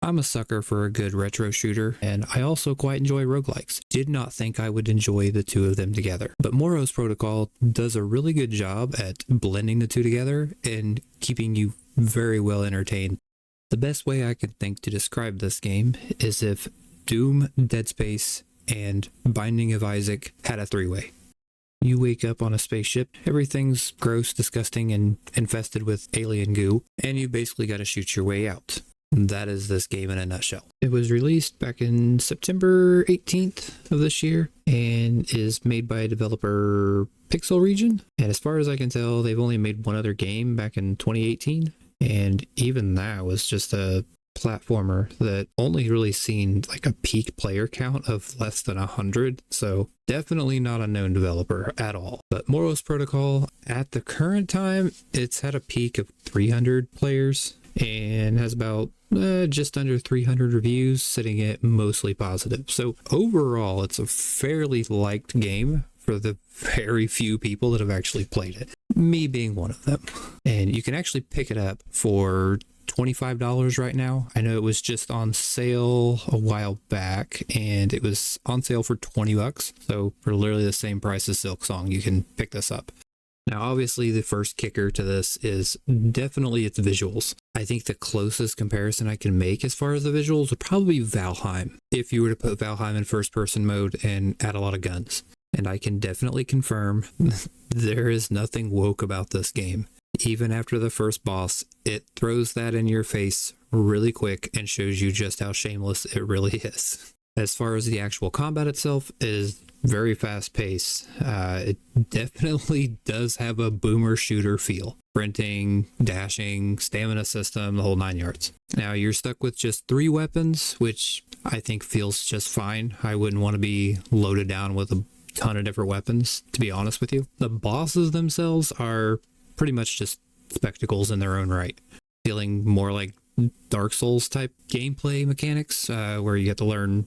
I'm a sucker for a good retro shooter, and I also quite enjoy roguelikes. Did not think I would enjoy the two of them together, but Moros Protocol does a really good job at blending the two together and keeping you very well entertained. The best way I could think to describe this game is if Doom, Dead Space, and Binding of Isaac had a three-way. You wake up on a spaceship, everything's gross, disgusting, and infested with alien goo, and you basically got to shoot your way out. That is this game in a nutshell. It was released back in September 18th of this year, and is made by developer Pixel Region. And as far as I can tell, they've only made one other game back in 2018, and even that was just a platformer that only really seen like a peak player count of less than 100, so definitely not a known developer at all. But Moros Protocol, at the current time, it's had a peak of 300 players and has about just under 300 reviews, sitting at mostly positive. So overall, it's a fairly liked game for the very few people that have actually played it, me being one of them. And you can actually pick it up for $25 right now. I know it was just on sale a while back, and it was on sale for $20. So for literally the same price as Silksong, you can pick this up. Now, obviously, the first kicker to this is definitely its visuals. I think the closest comparison I can make as far as the visuals would probably be Valheim, if you were to put Valheim in first-person mode and add a lot of guns. And I can definitely confirm there is nothing woke about this game. Even after the first boss, it throws that in your face really quick and shows you just how shameless it really is. As far as the actual combat itself, it is very fast paced. It definitely does have a boomer shooter feel. Sprinting, dashing, stamina system, the whole 9 yards. Now you're stuck with just 3 weapons, which I think feels just fine. I wouldn't want to be loaded down with a ton of different weapons, to be honest with you. The bosses themselves are pretty much just spectacles in their own right, feeling more like Dark Souls type gameplay mechanics, where you get to learning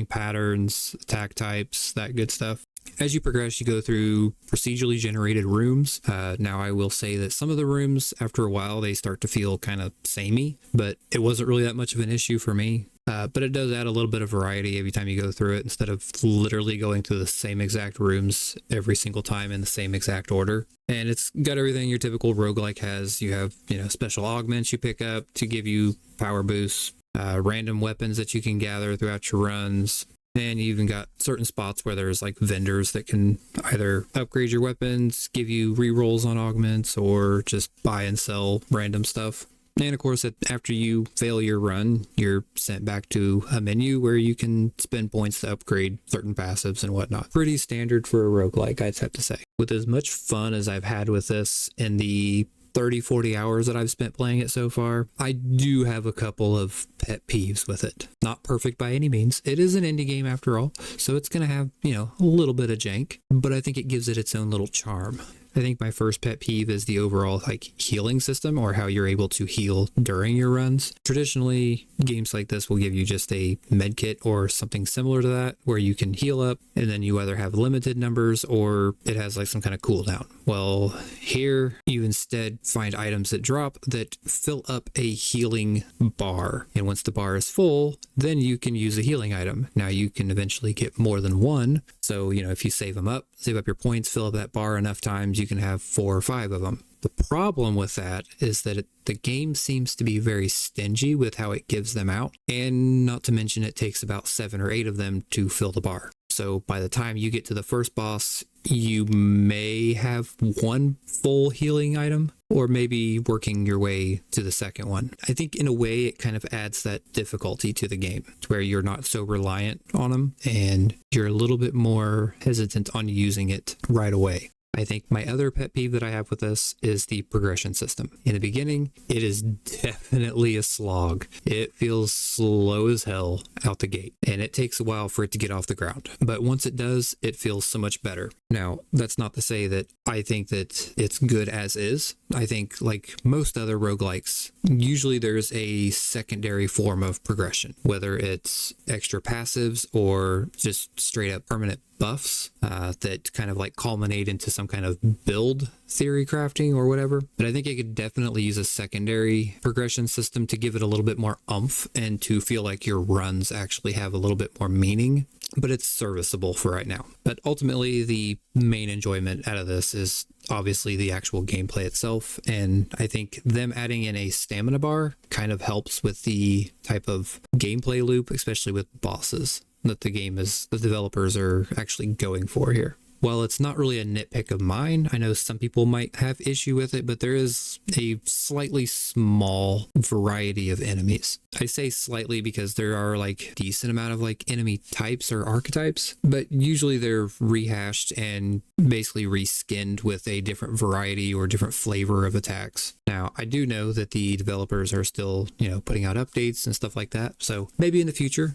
patterns, attack types, that good stuff. As you progress, you go through procedurally generated rooms. Now, I will say that some of the rooms, after a while, they start to feel kind of samey, but it wasn't really that much of an issue for me. But it does add a little bit of variety every time you go through it, instead of literally going through the same exact rooms every single time in the same exact order. And it's got everything your typical roguelike has. You have, special augments you pick up to give you power boosts, random weapons that you can gather throughout your runs. And you even got certain spots where there's like vendors that can either upgrade your weapons, give you rerolls on augments, or just buy and sell random stuff. And of course, after you fail your run, you're sent back to a menu where you can spend points to upgrade certain passives and whatnot. Pretty standard for a roguelike, I'd have to say. With as much fun as I've had with this in the 30-40 hours that I've spent playing it so far, I do have a couple of pet peeves with it. Not perfect by any means. It is an indie game after all, so it's going to have, a little bit of jank, but I think it gives it its own little charm. I think my first pet peeve is the overall healing system, or how you're able to heal during your runs. Traditionally, games like this will give you just a med kit or something similar to that, where you can heal up, and then you either have limited numbers or it has some kind of cooldown. Well, here you instead find items that drop that fill up a healing bar, and once the bar is full, then you can use a healing item. Now you can eventually get more than one, so if you save up your points, fill up that bar enough times, you can have 4 or 5 of them. The problem with that is that the game seems to be very stingy with how it gives them out, and not to mention it takes about 7 or 8 of them to fill the bar. So by the time you get to the first boss, you may have 1 full healing item, or maybe working your way to the second one. I think in a way it kind of adds that difficulty to the game, to where you're not so reliant on them and you're a little bit more hesitant on using it right away. I think my other pet peeve that I have with this is the progression system. In the beginning, it is definitely a slog. It feels slow as hell out the gate, and it takes a while for it to get off the ground. But once it does, it feels so much better. Now, that's not to say that I think that it's good as is. I think, like most other roguelikes, usually there's a secondary form of progression, whether it's extra passives or just straight up permanent buffs that kind of like culminate into some kind of build theory crafting or whatever. But I think it could definitely use a secondary progression system to give it a little bit more oomph and to feel like your runs actually have a little bit more meaning. But it's serviceable for right now. But ultimately, the main enjoyment out of this is obviously the actual gameplay itself. And I think them adding in a stamina bar kind of helps with the type of gameplay loop, especially with bosses that the developers are actually going for here. While it's not really a nitpick of mine, I know some people might have issue with it, but there is a slightly small variety of enemies. I say slightly because there are like decent amount of like enemy types or archetypes, but usually they're rehashed and basically reskinned with a different variety or different flavor of attacks. Now, I do know that the developers are still, putting out updates and stuff like that. So maybe in the future,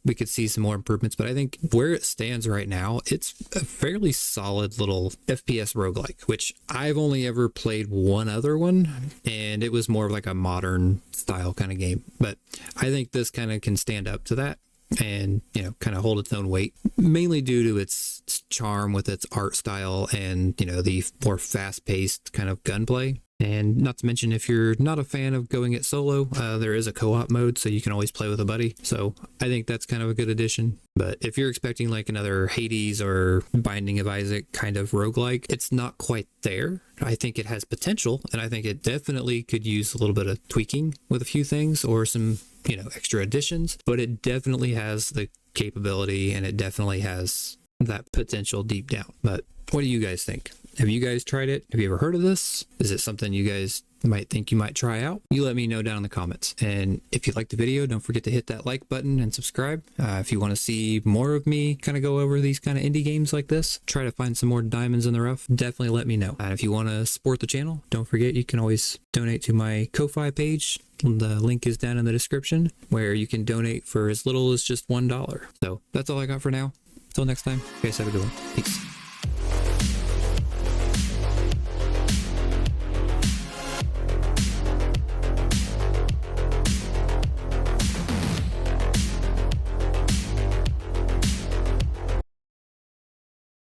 we could see some more improvements, but I think where it stands right now, it's a fairly solid little FPS roguelike, which I've only ever played one other one, and it was more of like a modern style kind of game. But I think this kind of can stand up to that and, kind of hold its own weight, mainly due to its charm with its art style and, the more fast-paced kind of gunplay. And not to mention, if you're not a fan of going it solo, there is a co-op mode, so you can always play with a buddy. So I think that's kind of a good addition. But if you're expecting like another Hades or Binding of Isaac kind of roguelike, it's not quite there. I think it has potential, and I think it definitely could use a little bit of tweaking with a few things or some, extra additions. But it definitely has the capability, and it definitely has that potential deep down. But what do you guys think? Have you guys tried it? Have you ever heard of this? Is it something you guys might think you might try out? You let me know down in the comments. And if you liked the video, don't forget to hit that like button and subscribe. If you want to see more of me kind of go over these kind of indie games like this, try to find some more diamonds in the rough, definitely let me know. And if you want to support the channel, don't forget you can always donate to my Ko-Fi page. The link is down in the description, where you can donate for as little as just $1. So that's all I got for now. Until next time, you guys have a good one. Peace.